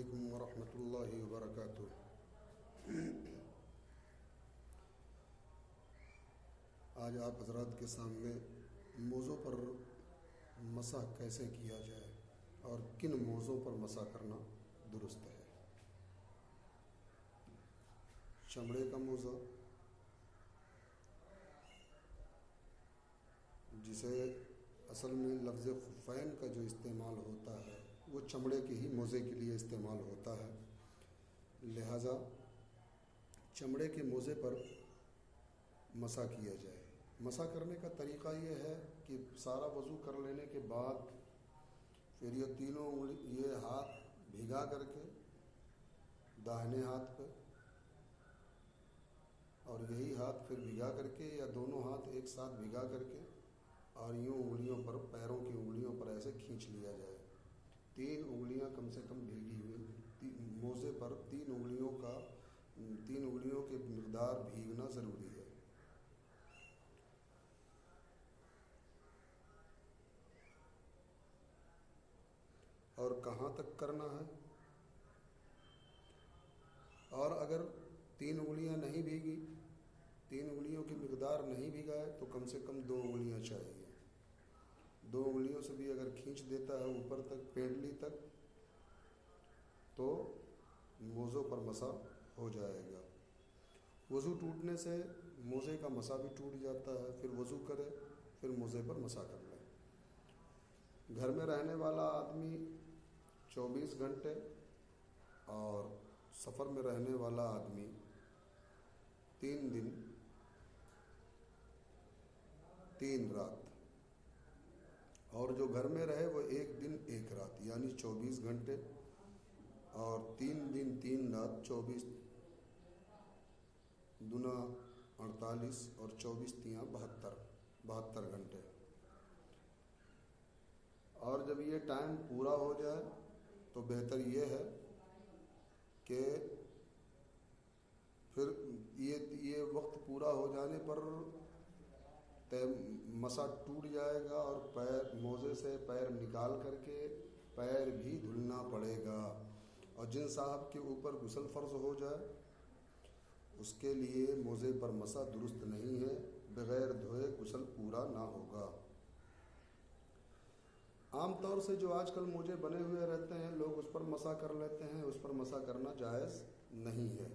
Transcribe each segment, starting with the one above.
علیکم ورحمۃ اللہ وبرکاتہ۔ آج آپ حضرات کے سامنے موضوع پر مسح کیسے کیا جائے اور کن موضوع پر مسح کرنا درست ہے۔ چمڑے کا موضع، جسے اصل میں لفظ خفین کا جو استعمال ہوتا ہے وہ چمڑے کے ہی موزے کے لیے استعمال ہوتا ہے، لہذا چمڑے کے موزے پر مسح کیا جائے۔ مسح کرنے کا طریقہ یہ ہے کہ سارا وضو کر لینے کے بعد پھر یہ ہاتھ بھگا کر کے داہنے ہاتھ پہ اور یہی ہاتھ پھر بھگا کر کے یا دونوں ہاتھ ایک ساتھ بھگا کر کے اور یوں انگلیوں پر، پیروں کی انگلیوں پر ایسے کھینچ لیا جائے۔ 3 انگلیاں کم سے کم بھیگی ہوئی، موزے پر 3 انگلیوں کی مقدار بھیگنا ضروری ہے۔ اور کہاں تک کرنا ہے؟ اور اگر 3 انگلیاں نہیں بھیگی، 3 انگلیوں کی مقدار نہیں بھیگا ہے تو کم سے کم 2 انگلیاں چاہیے۔ 2 انگلیوں سے بھی اگر کھینچ دیتا ہے اوپر تک، پینڈلی تک، تو موزوں پر مسح ہو جائے گا۔ وضو ٹوٹنے سے موزے کا مسح بھی ٹوٹ جاتا ہے، پھر وضو کرے، پھر موزے پر مسح کر لے۔ گھر میں رہنے والا آدمی 24 گھنٹے اور سفر میں رہنے والا آدمی 3 دن 3 رات، اور جو گھر میں رہے وہ 1 دن 1 رات، یعنی 24 گھنٹے اور 3 دن 3 رات، 24 دونا 48 اور 24 تیاں 72 گھنٹے۔ اور جب یہ ٹائم پورا ہو جائے تو بہتر یہ ہے کہ پھر یہ وقت پورا ہو جانے پر مسح ٹوٹ جائے گا اور موزے سے پیر نکال کر کے پیر بھی دھلنا پڑے گا، اور جن صاحب کے اوپر غسل فرض ہو جائے اس کے لیے موزے پر مسح درست نہیں ہے، بغیر دھوئے غسل پورا نہ ہوگا۔ عام طور سے جو آج کل موزے بنے ہوئے رہتے ہیں لوگ اس پر مسح کر لیتے ہیں، اس پر مسح کرنا جائز نہیں ہے۔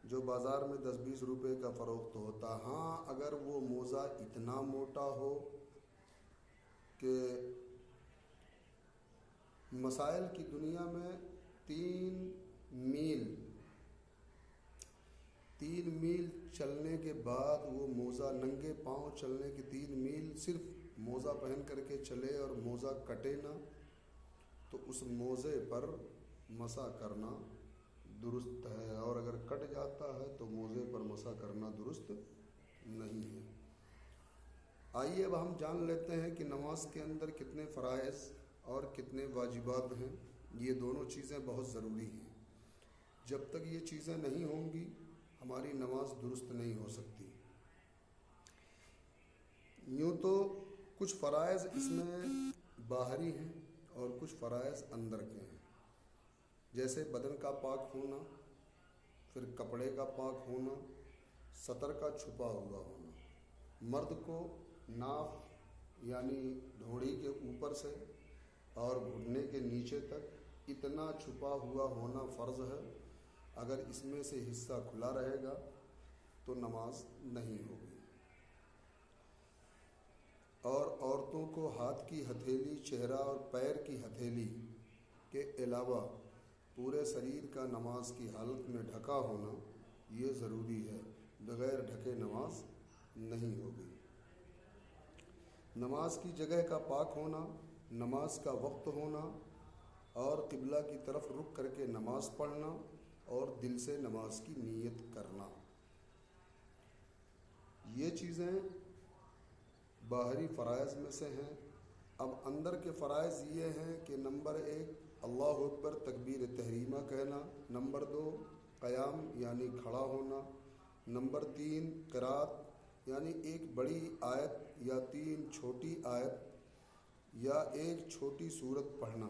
جو بازار میں 10-20 روپے کا فروخت ہوتا، ہاں اگر وہ موزہ اتنا موٹا ہو کہ مسائل کی دنیا میں 3 میل چلنے کے بعد وہ موزہ، ننگے پاؤں چلنے کے 3 میل صرف موزہ پہن کر کے چلے اور موزہ کٹے نہ، تو اس موزے پر مسح کرنا درست ہے، اور اگر کٹ جاتا ہے تو موزے پر مسح کرنا درست نہیں ہے۔ آئیے اب ہم جان لیتے ہیں کہ نماز کے اندر کتنے فرائض اور کتنے واجبات ہیں۔ یہ دونوں چیزیں بہت ضروری ہیں، جب تک یہ چیزیں نہیں ہوں گی ہماری نماز درست نہیں ہو سکتی۔ یوں تو کچھ فرائض اس میں باہری ہیں اور کچھ فرائض اندر کے ہیں، جیسے بدن کا پاک ہونا، پھر کپڑے کا پاک ہونا، سطر کا چھپا ہوا ہونا۔ مرد کو ناف یعنی ڈھونڈی کے اوپر سے اور گھٹنے کے نیچے تک اتنا چھپا ہوا ہونا فرض ہے، اگر اس میں سے حصہ کھلا رہے گا تو نماز نہیں ہوگی۔ اور عورتوں کو ہاتھ کی ہتھیلی، چہرہ اور پیر کی ہتھیلی کے علاوہ پورے شریر کا نماز کی حالت میں ڈھکا ہونا یہ ضروری ہے، بغیر ڈھکے نماز نہیں ہوگی۔ نماز کی جگہ کا پاک ہونا، نماز کا وقت ہونا، اور قبلہ کی طرف رخ کر کے نماز پڑھنا اور دل سے نماز کی نیت کرنا، یہ چیزیں باہری فرائض میں سے ہیں۔ اب اندر کے فرائض یہ ہیں کہ نمبر 1 اللہ اکبر تکبیر تحریمہ کہنا، نمبر 2 قیام یعنی کھڑا ہونا، نمبر 3 قرات یعنی ایک بڑی آیت یا 3 چھوٹی آیت یا ایک چھوٹی سورت پڑھنا،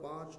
5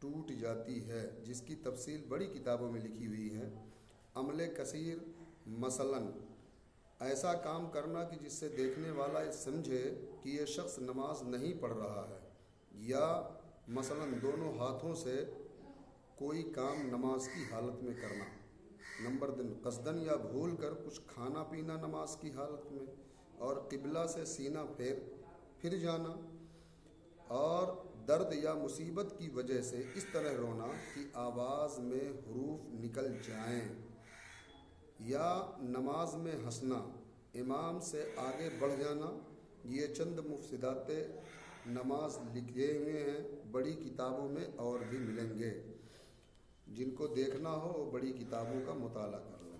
ٹوٹ جاتی ہے، جس کی تفصیل بڑی کتابوں میں لکھی ہوئی ہے۔ عمل کثیر، مثلاً ایسا کام کرنا کہ جس سے دیکھنے والا یہ سمجھے کہ یہ شخص نماز نہیں پڑھ رہا ہے، یا مثلاً دونوں ہاتھوں سے کوئی کام نماز کی حالت میں کرنا۔ نمبر 3، قصدن یا بھول کر کچھ کھانا پینا نماز کی حالت میں، اور قبلہ سے سینہ پھر جانا، اور درد یا مصیبت کی وجہ سے اس طرح رونا کہ آواز میں حروف نکل جائیں، یا نماز میں ہنسنا، امام سے آگے بڑھ جانا۔ یہ چند مفسدات نماز لکھے ہوئے ہیں، بڑی کتابوں میں اور بھی ملیں گے۔ جن کو دیکھنا ہو وہ بڑی کتابوں کا مطالعہ کر لیں۔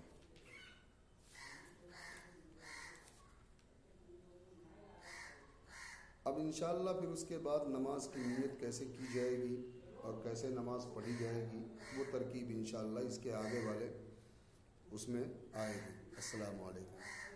اب انشاءاللہ پھر اس کے بعد نماز کی نیت کیسے کی جائے گی اور کیسے نماز پڑھی جائے گی، وہ ترکیب انشاءاللہ اس کے آگے والے اس میں آئے گی۔ السلام علیکم۔